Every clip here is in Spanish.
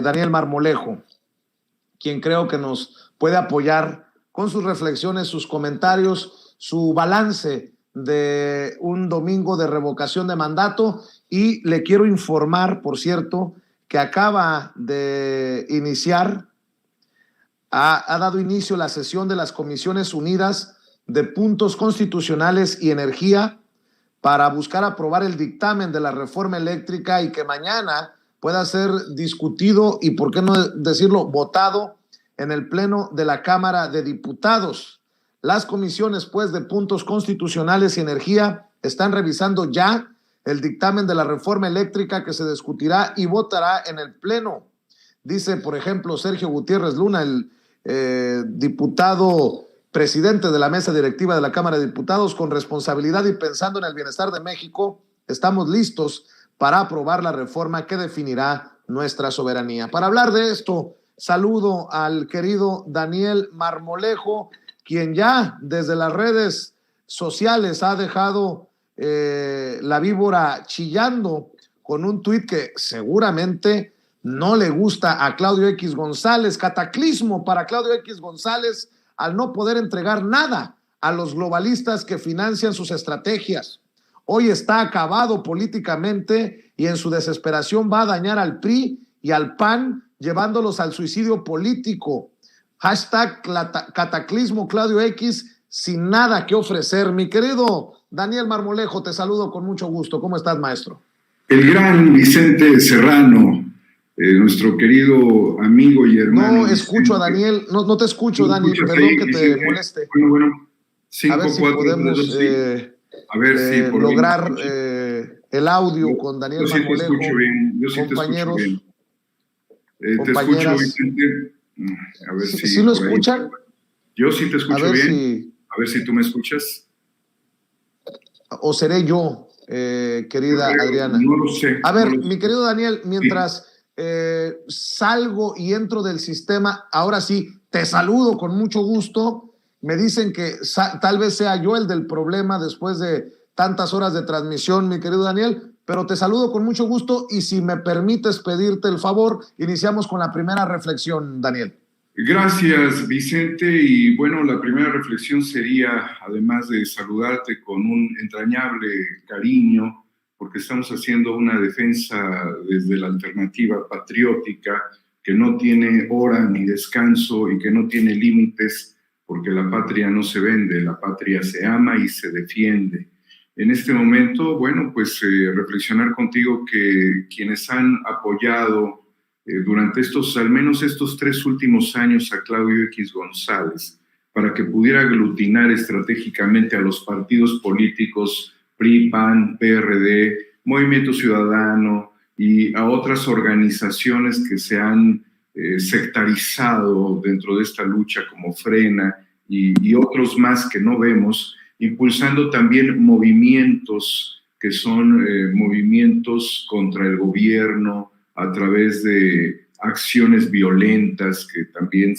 Daniel Marmolejo, quien creo que nos puede apoyar con sus reflexiones, sus comentarios, su balance de un domingo de revocación de mandato. Y le quiero informar, por cierto, que acaba de iniciar, ha dado inicio la sesión de las Comisiones Unidas de Puntos Constitucionales y Energía para buscar aprobar el dictamen de la reforma eléctrica y que mañana pueda ser discutido y, por qué no decirlo, votado en el Pleno de la Cámara de Diputados. Las comisiones, pues, de Puntos Constitucionales y Energía están revisando ya el dictamen de la reforma eléctrica que se discutirá y votará en el Pleno. Dice, por ejemplo, Sergio Gutiérrez Luna, el diputado presidente de la mesa directiva de la Cámara de Diputados: con responsabilidad y pensando en el bienestar de México, estamos listos para aprobar la reforma que definirá nuestra soberanía. Para hablar de esto, saludo al querido Daniel Marmolejo, quien ya desde las redes sociales ha dejado la víbora chillando con un tuit que seguramente no le gusta a Claudio X González. Cataclismo para Claudio X González al no poder entregar nada a los globalistas que financian sus estrategias. Hoy está acabado políticamente y en su desesperación va a dañar al PRI y al PAN, llevándolos al suicidio político. Hashtag cataclismo Claudio X, sin nada que ofrecer. Mi querido Daniel Marmolejo, te saludo con mucho gusto. ¿Cómo estás, maestro? El gran Vicente Serrano, nuestro querido amigo y hermano. No escucho a Daniel, no te escucho, Dani, perdón ahí, que Vicente, te moleste. Bueno, 5, a ver si 4, podemos 3, 2, sí. A ver si lograr el audio con Daniel Marmolejo. Yo sí te escucho bien, compañeros, te escucho, Vicente. A ver ¿Sí lo escuchan? Yo sí te escucho bien. A ver si tú me escuchas. ¿O seré yo, querida Adriana? No lo sé. A ver, mi querido Daniel, mientras salgo y entro del sistema, ahora sí, te saludo con mucho gusto. Me dicen que tal vez sea yo el del problema después de tantas horas de transmisión, mi querido Daniel, pero te saludo con mucho gusto y, si me permites pedirte el favor, iniciamos con la primera reflexión, Daniel. Gracias, Vicente. Y bueno, la primera reflexión sería, además de saludarte con un entrañable cariño, porque estamos haciendo una defensa desde la alternativa patriótica que no tiene hora ni descanso y que no tiene límites, porque la patria no se vende, la patria se ama y se defiende. En este momento, bueno, pues reflexionar contigo que quienes han apoyado durante al menos estos 3 últimos años a Claudio X González, para que pudiera aglutinar estratégicamente a los partidos políticos PRI, PAN, PRD, Movimiento Ciudadano y a otras organizaciones que se han sectarizado dentro de esta lucha, como Frena y otros más que no vemos, impulsando también movimientos que son movimientos contra el gobierno, a través de acciones violentas que también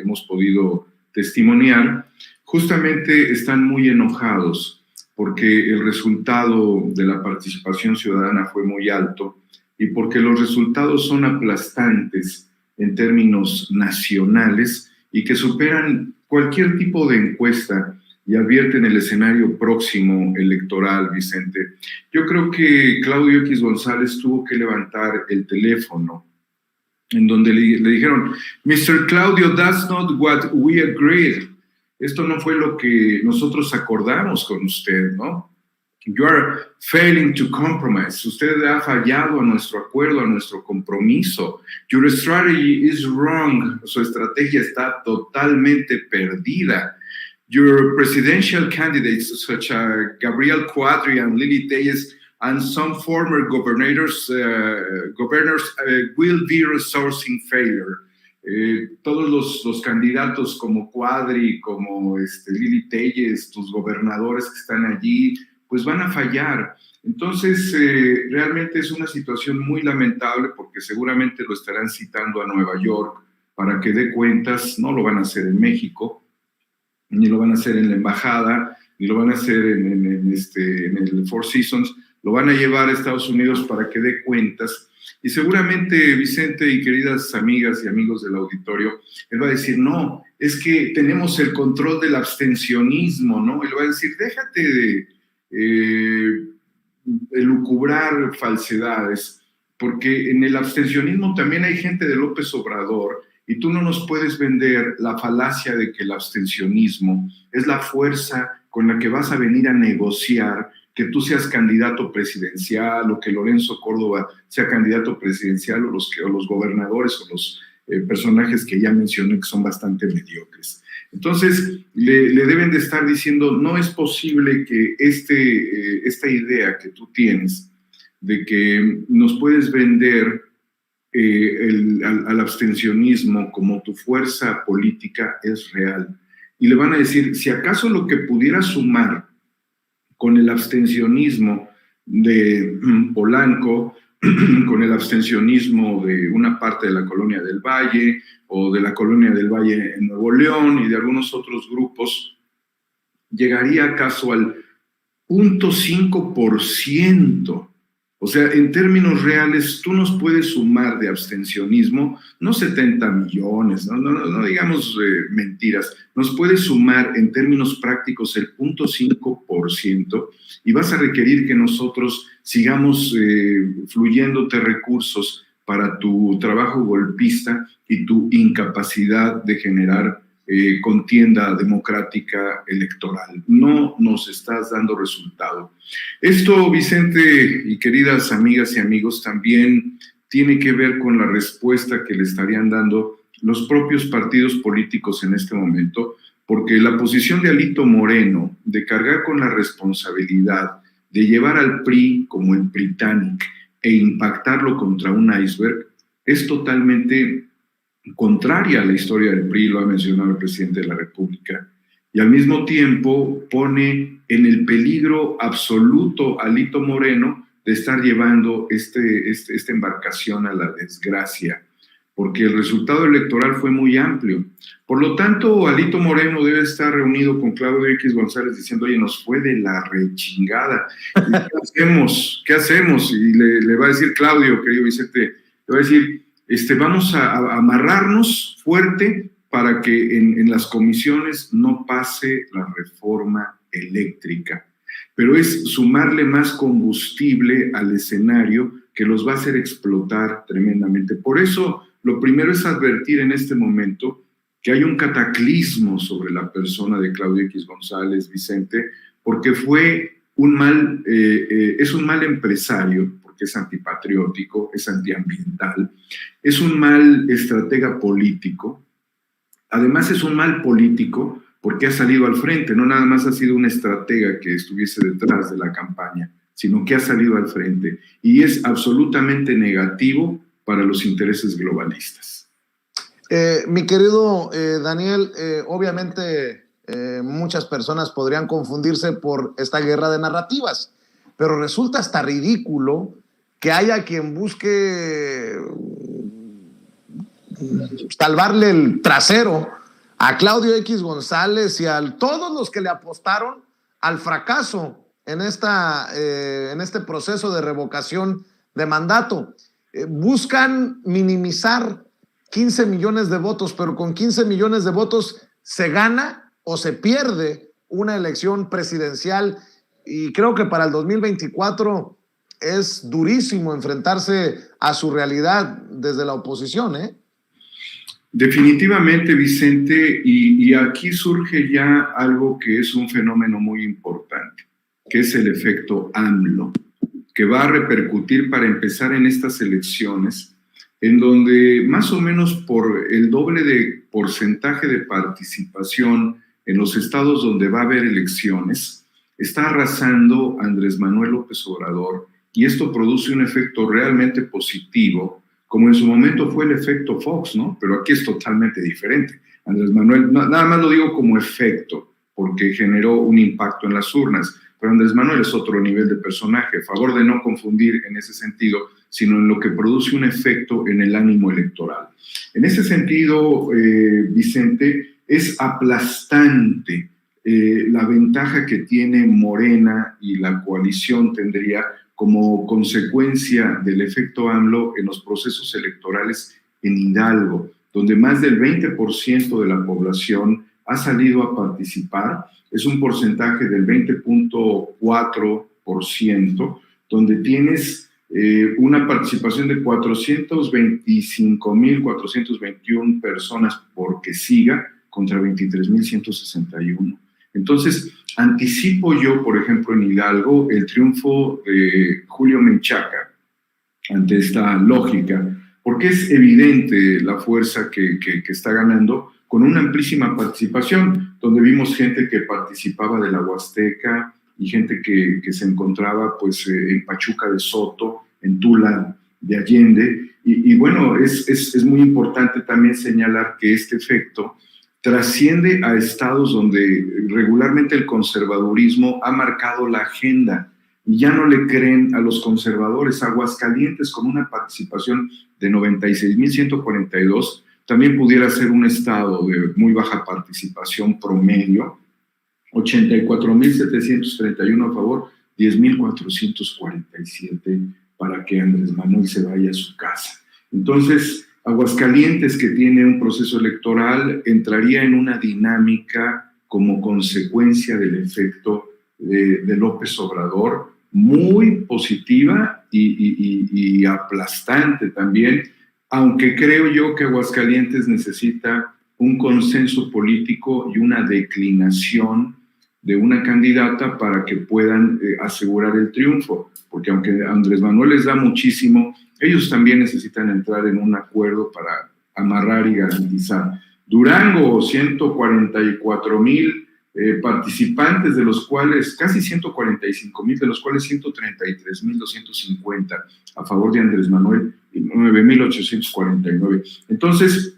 hemos podido testimoniar. Justamente están muy enojados porque el resultado de la participación ciudadana fue muy alto y porque los resultados son aplastantes en términos nacionales y que superan cualquier tipo de encuesta y advierten el escenario próximo electoral, Vicente. Yo creo que Claudio X González tuvo que levantar el teléfono en donde le dijeron: Mr. Claudio, that's not what we agreed. Esto no fue lo que nosotros acordamos con usted, ¿no? You are failing to compromise. Usted ha fallado a nuestro acuerdo, a nuestro compromiso. Your strategy is wrong. Su estrategia está totalmente perdida. Your presidential candidates, such as Gabriel Cuadri and Lili Telles, and some former governors will be resourcing failure. Todos los candidatos como Cuadri, como Lili Telles, tus gobernadores que están allí, pues van a fallar. Entonces, realmente es una situación muy lamentable, porque seguramente lo estarán citando a Nueva York para que dé cuentas. No lo van a hacer en México, ni lo van a hacer en la embajada, ni lo van a hacer en el Four Seasons. Lo van a llevar a Estados Unidos para que dé cuentas. Y seguramente Vicente y queridas amigas y amigos del auditorio, él va a decir, no, es que tenemos el control del abstencionismo, ¿no? Él va a decir, déjate de elucubrar falsedades, porque en el abstencionismo también hay gente de López Obrador y tú no nos puedes vender la falacia de que el abstencionismo es la fuerza con la que vas a venir a negociar que tú seas candidato presidencial o que Lorenzo Córdoba sea candidato presidencial o los gobernadores o los personajes que ya mencioné que son bastante mediocres. Entonces, le deben de estar diciendo, no es posible que esta idea que tú tienes de que nos puedes vender al abstencionismo como tu fuerza política es real. Y le van a decir, si acaso lo que pudiera sumar con el abstencionismo de Polanco, con el abstencionismo de una parte de la Colonia del Valle o de la Colonia del Valle en Nuevo León y de algunos otros grupos, llegaría acaso al 0.5%. O sea, en términos reales, tú nos puedes sumar de abstencionismo, no 70 millones, no digamos mentiras, nos puedes sumar en términos prácticos el 0.5% y vas a requerir que nosotros sigamos fluyéndote recursos para tu trabajo golpista y tu incapacidad de generar contienda democrática electoral. No nos estás dando resultado. Esto, Vicente y queridas amigas y amigos, también tiene que ver con la respuesta que le estarían dando los propios partidos políticos en este momento, porque la posición de Alito Moreno de cargar con la responsabilidad de llevar al PRI como el Britannic e impactarlo contra un iceberg es totalmente contraria a la historia del PRI, lo ha mencionado el presidente de la República, y al mismo tiempo pone en el peligro absoluto a Alito Moreno de estar llevando esta embarcación a la desgracia, porque el resultado electoral fue muy amplio. Por lo tanto, Alito Moreno debe estar reunido con Claudio X González diciendo, oye, nos fue de la rechingada. ¿Y qué hacemos? ¿Qué hacemos? Y le va a decir Claudio, querido Vicente, le va a decir, vamos a amarrarnos fuerte para que en las comisiones no pase la reforma eléctrica. Pero es sumarle más combustible al escenario que los va a hacer explotar tremendamente. Por eso, lo primero es advertir en este momento que hay un cataclismo sobre la persona de Claudio X González, Vicente, porque es un mal empresario, porque es antipatriótico, es antiambiental, es un mal estratega político, además es un mal político porque ha salido al frente, no nada más ha sido un estratega que estuviese detrás de la campaña, sino que ha salido al frente y es absolutamente negativo para los intereses globalistas. Mi querido Daniel, obviamente muchas personas podrían confundirse por esta guerra de narrativas, pero resulta hasta ridículo que haya quien busque salvarle el trasero a Claudio X González y a todos los que le apostaron al fracaso en este proceso de revocación de mandato. Buscan minimizar 15 millones de votos, pero con 15 millones de votos se gana o se pierde una elección presidencial y creo que para el 2024 es durísimo enfrentarse a su realidad desde la oposición, ¿eh? Definitivamente, Vicente, y aquí surge ya algo que es un fenómeno muy importante, que es el efecto AMLO, que va a repercutir para empezar en estas elecciones, en donde más o menos por el doble de porcentaje de participación en los estados donde va a haber elecciones, está arrasando Andrés Manuel López Obrador, y esto produce un efecto realmente positivo, como en su momento fue el efecto Fox, ¿no? Pero aquí es totalmente diferente. Andrés Manuel, nada más lo digo como efecto, porque generó un impacto en las urnas, pero Andrés Manuel es otro nivel de personaje, a favor de no confundir en ese sentido, sino en lo que produce un efecto en el ánimo electoral. En ese sentido, Vicente, es aplastante la ventaja que tiene Morena y la coalición tendría como consecuencia del efecto AMLO en los procesos electorales en Hidalgo, donde más del 20% de la población ha salido a participar. Es un porcentaje del 20.4%, donde tienes una participación de 425.421 personas por que siga contra 23.161. Entonces, anticipo yo, por ejemplo, en Hidalgo, el triunfo de Julio Menchaca ante esta lógica, porque es evidente la fuerza que está ganando con una amplísima participación, donde vimos gente que participaba de la Huasteca y gente que se encontraba pues, en Pachuca de Soto, en Tula de Allende. Y bueno, es muy importante también señalar que este efecto trasciende a estados donde regularmente el conservadurismo ha marcado la agenda y ya no le creen a los conservadores. Aguascalientes, con una participación de 96.142, también pudiera ser un estado de muy baja participación promedio, 84.731 a favor, 10.447 para que Andrés Manuel se vaya a su casa. Entonces, Aguascalientes, que tiene un proceso electoral, entraría en una dinámica como consecuencia del efecto de López Obrador, muy positiva y aplastante también, aunque creo yo que Aguascalientes necesita un consenso político y una declinación de una candidata para que puedan asegurar el triunfo, porque aunque Andrés Manuel les da muchísimo, ellos también necesitan entrar en un acuerdo para amarrar y garantizar. Durango, 144,000 participantes, de los cuales casi 145,000, de los cuales 133,250 a favor de Andrés Manuel y 9,849. Entonces,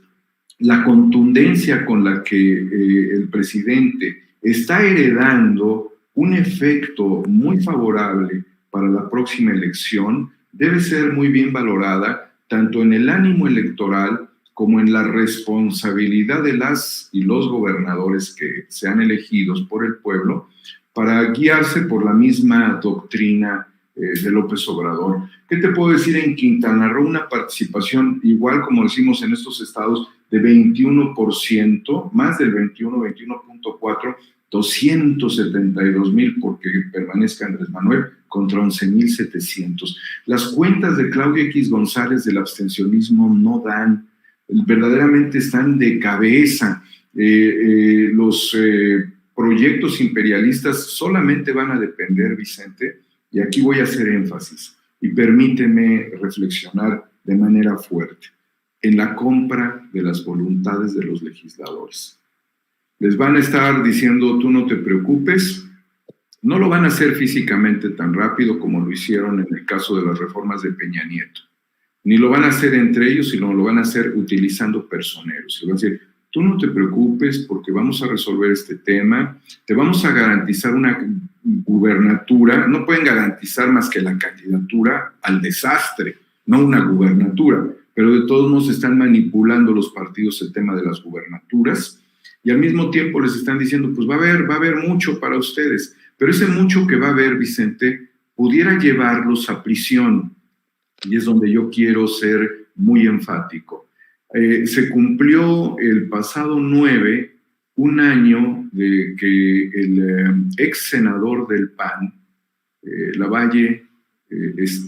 la contundencia con la que el presidente está heredando un efecto muy favorable para la próxima elección debe ser muy bien valorada, tanto en el ánimo electoral como en la responsabilidad de las y los gobernadores que sean elegidos por el pueblo para guiarse por la misma doctrina de López Obrador. ¿Qué te puedo decir? En Quintana Roo, una participación igual como decimos en estos estados de 21%, más del 21.4, 272,000 porque permanezca Andrés Manuel contra 11,700. Las cuentas de Claudia X González del abstencionismo no dan, verdaderamente están de cabeza. Los proyectos imperialistas solamente van a depender, Vicente, y aquí voy a hacer énfasis, y permíteme reflexionar de manera fuerte, en la compra de las voluntades de los legisladores. Les van a estar diciendo, tú no te preocupes, no lo van a hacer físicamente tan rápido como lo hicieron en el caso de las reformas de Peña Nieto, ni lo van a hacer entre ellos, sino lo van a hacer utilizando personeros. Le van a decir, tú no te preocupes porque vamos a resolver este tema, te vamos a garantizar una gubernatura, no pueden garantizar más que la candidatura al desastre, no una gubernatura, pero de todos modos están manipulando los partidos el tema de las gubernaturas y al mismo tiempo les están diciendo, pues va a haber mucho para ustedes, pero ese mucho que va a haber, Vicente, pudiera llevarlos a prisión, y es donde yo quiero ser muy enfático. Se cumplió el pasado 9 un año de que el ex senador del PAN, Lavalle,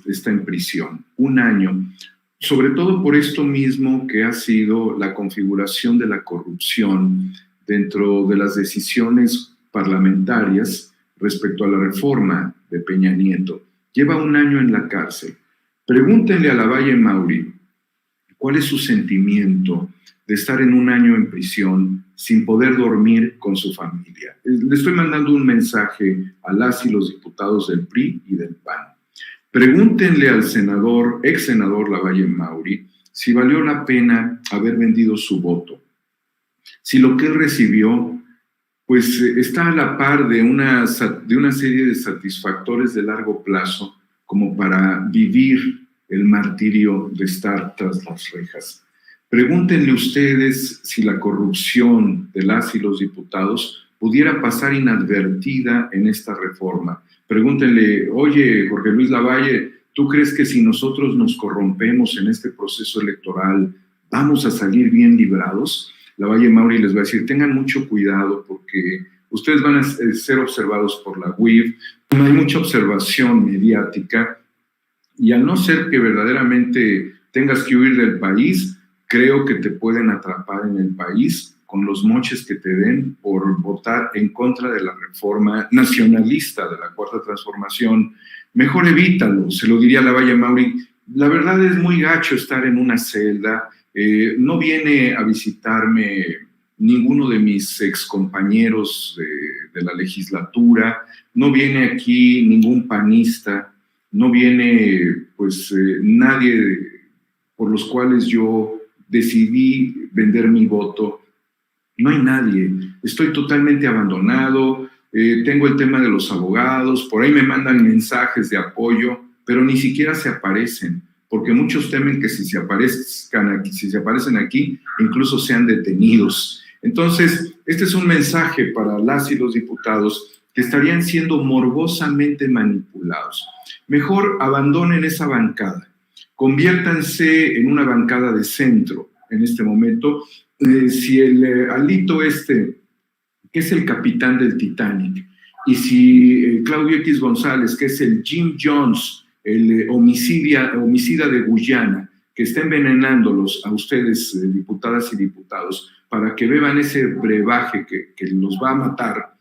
está en prisión. Un año. Sobre todo por esto mismo que ha sido la configuración de la corrupción dentro de las decisiones parlamentarias respecto a la reforma de Peña Nieto. Lleva un año en la cárcel. Pregúntenle a Lavalle Mauri cuál es su sentimiento de estar en un año en prisión sin poder dormir con su familia. Le estoy mandando un mensaje a las y los diputados del PRI y del PAN. Pregúntenle al ex senador Lavalle Mauri, si valió la pena haber vendido su voto. Si lo que él recibió, pues está a la par de una serie de satisfactores de largo plazo, como para vivir el martirio de estar tras las rejas. Pregúntenle ustedes si la corrupción de las y los diputados pudiera pasar inadvertida en esta reforma. Pregúntenle, oye, Jorge Luis Lavalle, ¿tú crees que si nosotros nos corrompemos en este proceso electoral vamos a salir bien librados? Lavalle Mauri les va a decir, tengan mucho cuidado porque ustedes van a ser observados por la UIF, no hay mucha observación mediática y al no ser que verdaderamente tengas que huir del país, creo que te pueden atrapar en el país con los moches que te den por votar en contra de la reforma nacionalista de la Cuarta Transformación. Mejor evítalo, se lo diría Lavalle Mauri. La verdad es muy gacho estar en una celda. No viene a visitarme ninguno de mis excompañeros de la legislatura, no viene aquí ningún panista, no viene pues nadie por los cuales yo decidí vender mi voto. No hay nadie, estoy totalmente abandonado, tengo el tema de los abogados, por ahí me mandan mensajes de apoyo, pero ni siquiera se aparecen, porque muchos temen que si se aparecen aquí, incluso sean detenidos. Entonces, este es un mensaje para las y los diputados que estarían siendo morbosamente manipulados. Mejor abandonen esa bancada, conviértanse en una bancada de centro en este momento. Si el Alito que es el capitán del Titanic, y si Claudio X González, que es el Jim Jones, el homicida de Guyana, que está envenenándolos a ustedes, diputadas y diputados, para que beban ese brebaje que los va a matar,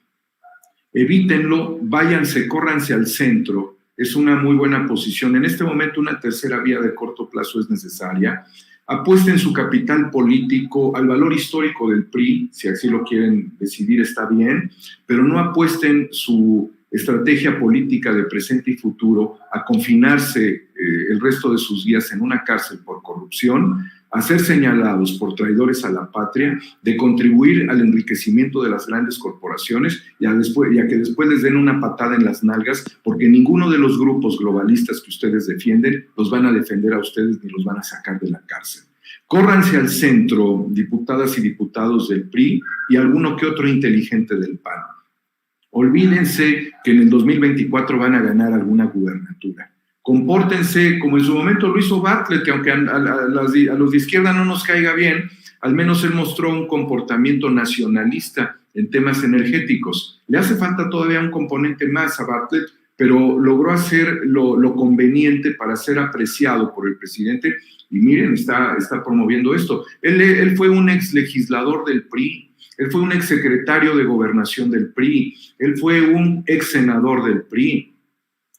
evítenlo, váyanse, córranse al centro, es una muy buena posición. En este momento una tercera vía de corto plazo es necesaria. Apuesten su capital político al valor histórico del PRI, si así lo quieren decidir está bien, pero no apuesten su estrategia política de presente y futuro a confinarse el resto de sus días en una cárcel por corrupción, a ser señalados por traidores a la patria, de contribuir al enriquecimiento de las grandes corporaciones y a que después les den una patada en las nalgas, porque ninguno de los grupos globalistas que ustedes defienden los van a defender a ustedes ni los van a sacar de la cárcel. Córranse al centro, diputadas y diputados del PRI y alguno que otro inteligente del PAN. Olvídense que en el 2024 van a ganar alguna gubernatura. Compórtense como en su momento lo hizo Bartlett, que aunque a los de izquierda no nos caiga bien, al menos él mostró un comportamiento nacionalista en temas energéticos. Le hace falta todavía un componente más a Bartlett, pero logró hacer lo conveniente para ser apreciado por el presidente y miren, está promoviendo esto. Él fue un ex legislador del PRI, él fue un ex secretario de gobernación del PRI, él fue un ex senador del PRI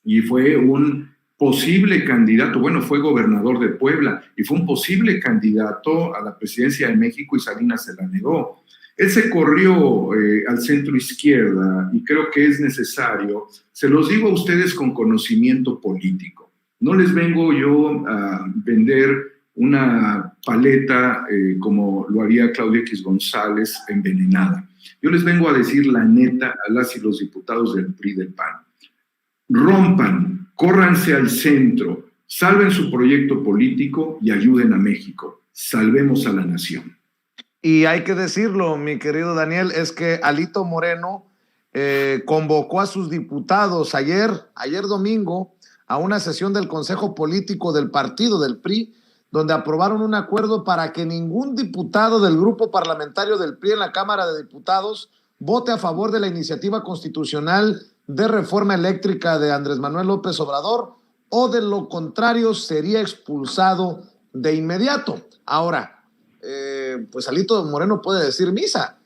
y fue un posible candidato, bueno, fue gobernador de Puebla y fue un posible candidato a la presidencia de México y Salinas se la negó. Él se corrió al centro izquierda y creo que es necesario, se los digo a ustedes con conocimiento político, no les vengo yo a vender una paleta como lo haría Claudio X González envenenada. Yo les vengo a decir la neta a las y los diputados del PRI del PAN. Rompan, córranse al centro, salven su proyecto político y ayuden a México. Salvemos a la nación. Y hay que decirlo, mi querido Daniel, es que Alito Moreno convocó a sus diputados ayer domingo a una sesión del Consejo Político del partido del PRI, donde aprobaron un acuerdo para que ningún diputado del grupo parlamentario del PRI en la Cámara de Diputados vote a favor de la iniciativa constitucional de reforma eléctrica de Andrés Manuel López Obrador, o de lo contrario sería expulsado de inmediato. Ahora, pues Alito Moreno puede decir misa.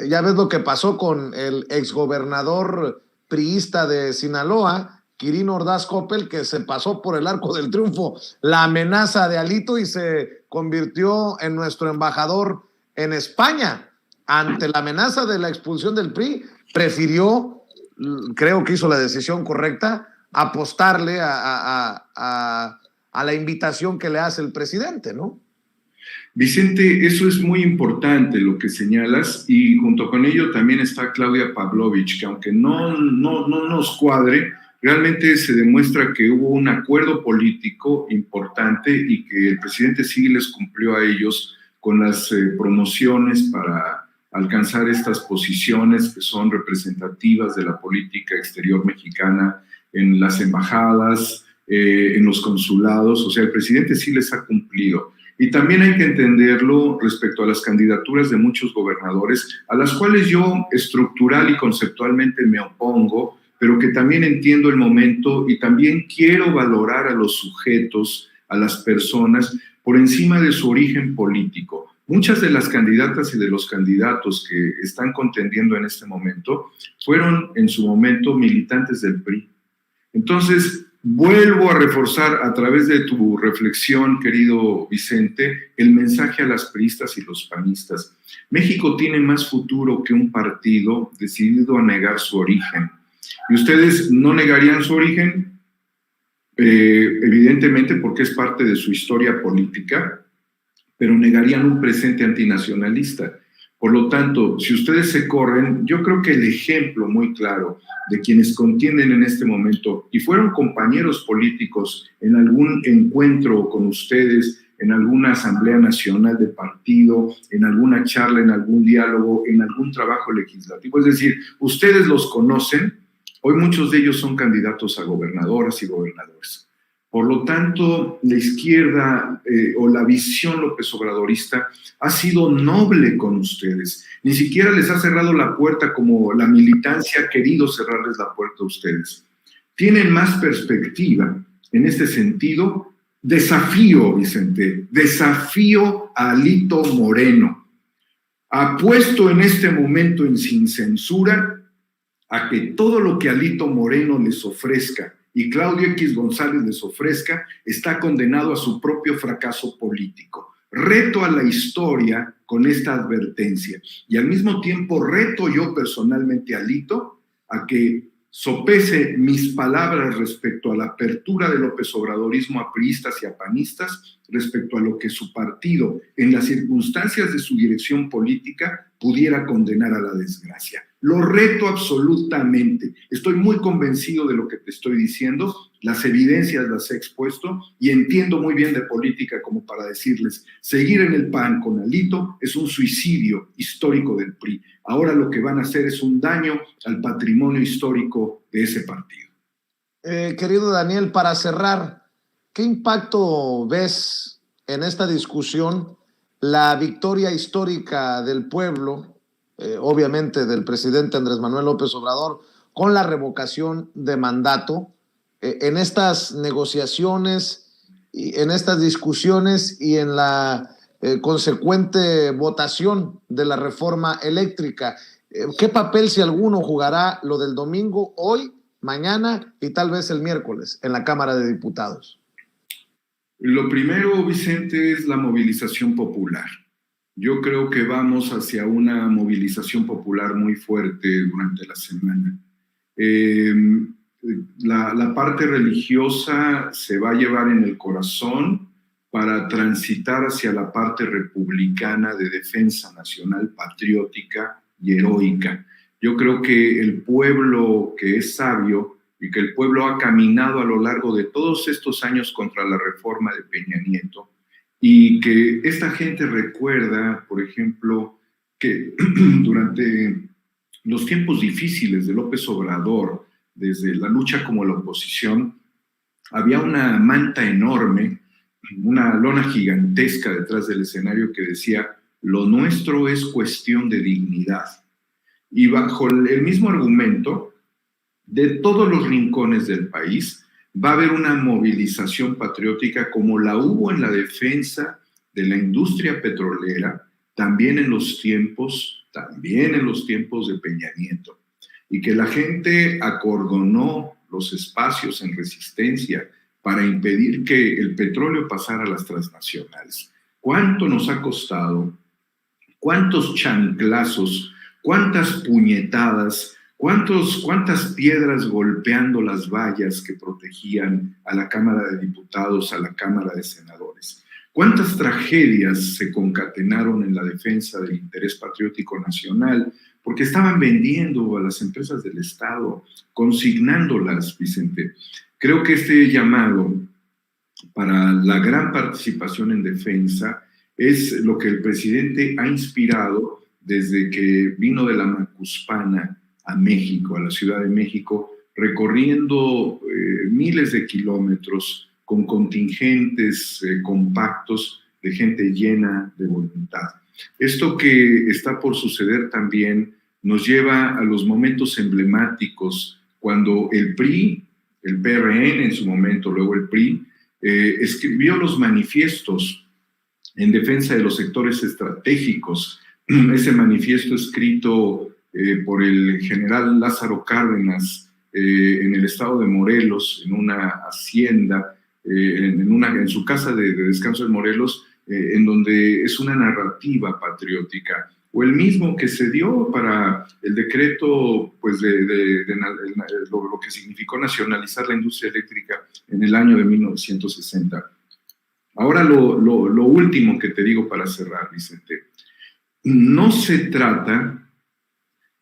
Ya ves lo que pasó con el exgobernador priista de Sinaloa, Quirino Ordaz Coppel, que se pasó por el arco del triunfo la amenaza de Alito y se convirtió en nuestro embajador en España. Ante la amenaza de la expulsión del PRI, prefirió, creo que hizo la decisión correcta, apostarle a la invitación que le hace el presidente, ¿no? Vicente, eso es muy importante lo que señalas y junto con ello también está Claudia Pavlovich, que aunque no nos cuadre, realmente se demuestra que hubo un acuerdo político importante y que el presidente sí les cumplió a ellos con las promociones para alcanzar estas posiciones que son representativas de la política exterior mexicana en las embajadas, en los consulados. O sea, el presidente sí les ha cumplido. Y también hay que entenderlo respecto a las candidaturas de muchos gobernadores, a las cuales yo estructural y conceptualmente me opongo, pero que también entiendo el momento y también quiero valorar a los sujetos, a las personas, por encima de su origen político. Muchas de las candidatas y de los candidatos que están contendiendo en este momento fueron en su momento militantes del PRI. Entonces, vuelvo a reforzar a través de tu reflexión, querido Vicente, el mensaje a las priistas y los panistas. México tiene más futuro que un partido decidido a negar su origen. ¿Y ustedes no negarían su origen? Evidentemente porque es parte de su historia política, pero negarían un presente antinacionalista. Por lo tanto, si ustedes se corren, yo creo que el ejemplo muy claro de quienes contienden en este momento y fueron compañeros políticos en algún encuentro con ustedes, en alguna asamblea nacional de partido, en alguna charla, en algún diálogo, en algún trabajo legislativo, es decir, ustedes los conocen, hoy muchos de ellos son candidatos a gobernadoras y gobernadores. Por lo tanto, la izquierda o la visión López Obradorista ha sido noble con ustedes. Ni siquiera les ha cerrado la puerta como la militancia ha querido cerrarles la puerta a ustedes. Tienen más perspectiva en este sentido. Desafío, Vicente, desafío a Alito Moreno. Apuesto en este momento en Sin Censura a que todo lo que Alito Moreno les ofrezca y Claudio X González les ofrezca, está condenado a su propio fracaso político. Reto a la historia con esta advertencia y al mismo tiempo reto yo personalmente a Alito a que sopese mis palabras respecto a la apertura del López Obradorismo a priistas y a panistas, respecto a lo que su partido, en las circunstancias de su dirección política, pudiera condenar a la desgracia. Lo reto absolutamente. Estoy muy convencido de lo que te estoy diciendo, las evidencias las he expuesto y entiendo muy bien de política como para decirles, seguir en el PAN con Alito es un suicidio histórico del PRI. Ahora lo que van a hacer es un daño al patrimonio histórico de ese partido. Querido Daniel, para cerrar, ¿qué impacto ves en esta discusión la victoria histórica del pueblo, obviamente del presidente Andrés Manuel López Obrador, con la revocación de mandato, en estas negociaciones, en estas discusiones y en la consecuente votación de la reforma eléctrica? ¿Qué papel, si alguno, jugará lo del domingo, hoy, mañana y tal vez el miércoles en la Cámara de Diputados? Lo primero, Vicente, es la movilización popular. Yo creo que vamos hacia una movilización popular muy fuerte durante la semana. La parte religiosa se va a llevar en el corazón para transitar hacia la parte republicana de defensa nacional patriótica y heroica. Yo creo que el pueblo que es sabio y que el pueblo ha caminado a lo largo de todos estos años contra la reforma de Peña Nieto, y que esta gente recuerda, por ejemplo, que durante los tiempos difíciles de López Obrador, desde la lucha como la oposición, había una manta enorme, una lona gigantesca detrás del escenario que decía, lo nuestro es cuestión de dignidad. Y bajo el mismo argumento, de todos los rincones del país, va a haber una movilización patriótica como la hubo en la defensa de la industria petrolera, también en los tiempos de Peña Nieto, y que la gente acordonó los espacios en resistencia para impedir que el petróleo pasara a las transnacionales. ¿Cuánto nos ha costado? ¿Cuántos chanclazos? ¿Cuántas puñetadas? ¿Cuántas piedras golpeando las vallas que protegían a la Cámara de Diputados, a la Cámara de Senadores? ¿Cuántas tragedias se concatenaron en la defensa del interés patriótico nacional? Porque estaban vendiendo a las empresas del Estado, consignándolas, Vicente. Creo que este llamado para la gran participación en defensa es lo que el presidente ha inspirado desde que vino de la Macuspana a México, a la Ciudad de México, recorriendo miles de kilómetros con contingentes compactos de gente llena de voluntad. Esto que está por suceder también nos lleva a los momentos emblemáticos cuando el PRI, el PRN en su momento, luego el PRI, escribió los manifiestos en defensa de los sectores estratégicos. Ese manifiesto escrito por el general Lázaro Cárdenas en el estado de Morelos, en una hacienda, en su casa de descanso en Morelos, en donde es una narrativa patriótica, o el mismo que se dio para el decreto pues, lo que significó nacionalizar la industria eléctrica en el año de 1960. Ahora lo último que te digo para cerrar, Vicente, no se trata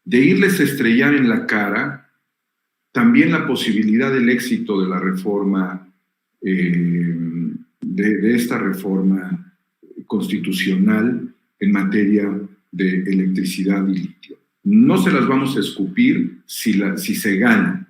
de irles a estrellar en la cara también la posibilidad del éxito de la reforma, de esta reforma constitucional en materia de electricidad y litio. No se las vamos a escupir si se gana.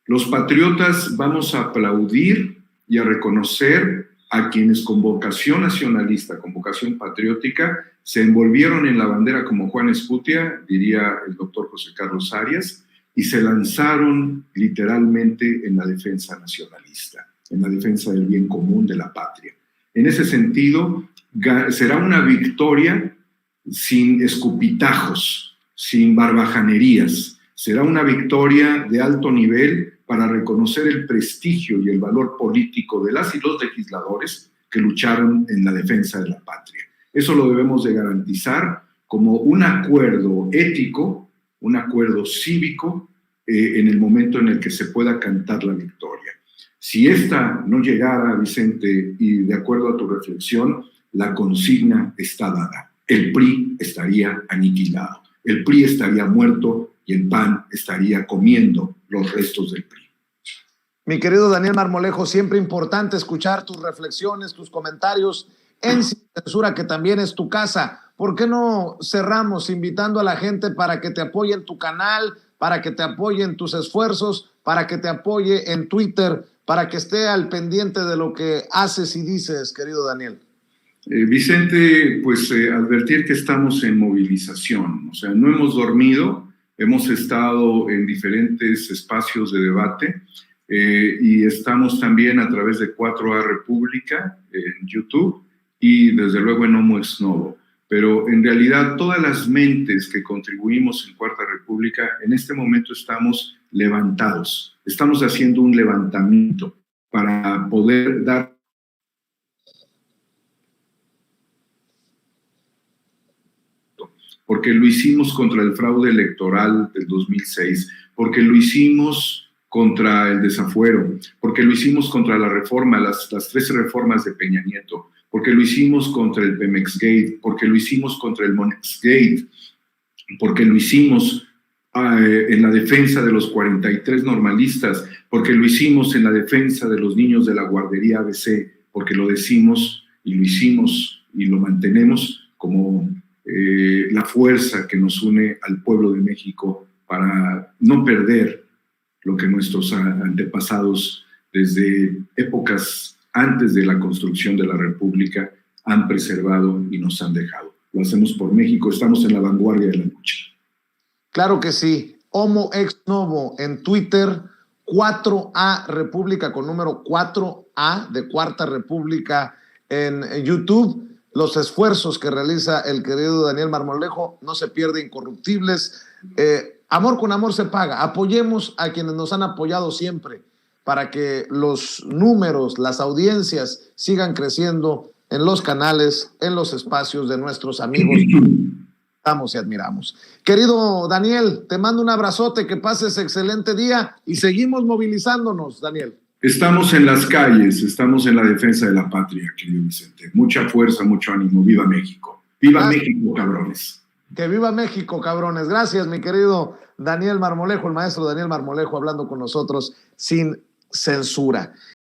Los patriotas vamos a aplaudir y a reconocer a quienes con vocación nacionalista, con vocación patriótica, se envolvieron en la bandera como Juan Escutia, diría el doctor José Carlos Arias, y se lanzaron literalmente en la defensa nacionalista, en la defensa del bien común de la patria. En ese sentido, será una victoria sin escupitajos, sin barbajanerías. Será una victoria de alto nivel para reconocer el prestigio y el valor político de las y los legisladores que lucharon en la defensa de la patria. Eso lo debemos de garantizar como un acuerdo ético, un acuerdo cívico, en el momento en el que se pueda cantar la victoria. Si esta no llegara, Vicente, y de acuerdo a tu reflexión, la consigna está dada. El PRI estaría aniquilado, el PRI estaría muerto y el PAN estaría comiendo los restos del PRI. Mi querido Daniel Marmolejo, siempre importante escuchar tus reflexiones, tus comentarios en Sin Censura, que también es tu casa. ¿Por qué no cerramos invitando a la gente para que te apoye en tu canal, para que te apoye en tus esfuerzos, para que te apoye en Twitter, para que esté al pendiente de lo que haces y dices, querido Daniel? Vicente, pues advertir que estamos en movilización, o sea, no hemos dormido, hemos estado en diferentes espacios de debate y estamos también a través de 4A República en YouTube y desde luego en Homo Ex Novo. Pero en realidad todas las mentes que contribuimos en Cuarta República, en este momento estamos levantados, estamos haciendo un levantamiento para poder dar porque lo hicimos contra el fraude electoral del 2006, porque lo hicimos contra el desafuero, porque lo hicimos contra la reforma, las 13 reformas de Peña Nieto, porque lo hicimos contra el Pemex Gate, porque lo hicimos contra el Monex Gate, porque lo hicimos en la defensa de los 43 normalistas, porque lo hicimos en la defensa de los niños de la guardería ABC, porque lo decimos y lo hicimos y lo mantenemos como la fuerza que nos une al pueblo de México para no perder lo que nuestros antepasados desde épocas antes de la construcción de la República han preservado y nos han dejado. Lo hacemos por México, estamos en la vanguardia de la lucha. Claro que sí. Homo Ex Novo en Twitter, 4A República con número 4A de Cuarta República en YouTube. Los esfuerzos que realiza el querido Daniel Marmolejo no se pierden, incorruptibles. Amor con amor se paga. Apoyemos a quienes nos han apoyado siempre para que los números, las audiencias sigan creciendo en los canales, en los espacios de nuestros amigos que amamos y admiramos. Querido Daniel, te mando un abrazote, que pases excelente día y seguimos movilizándonos, Daniel. Estamos en las calles, estamos en la defensa de la patria, querido Vicente. Mucha fuerza, mucho ánimo. ¡Viva México! ¡Viva México, cabrones! Que viva México, cabrones. Gracias, mi querido Daniel Marmolejo, el maestro Daniel Marmolejo, hablando con nosotros sin censura.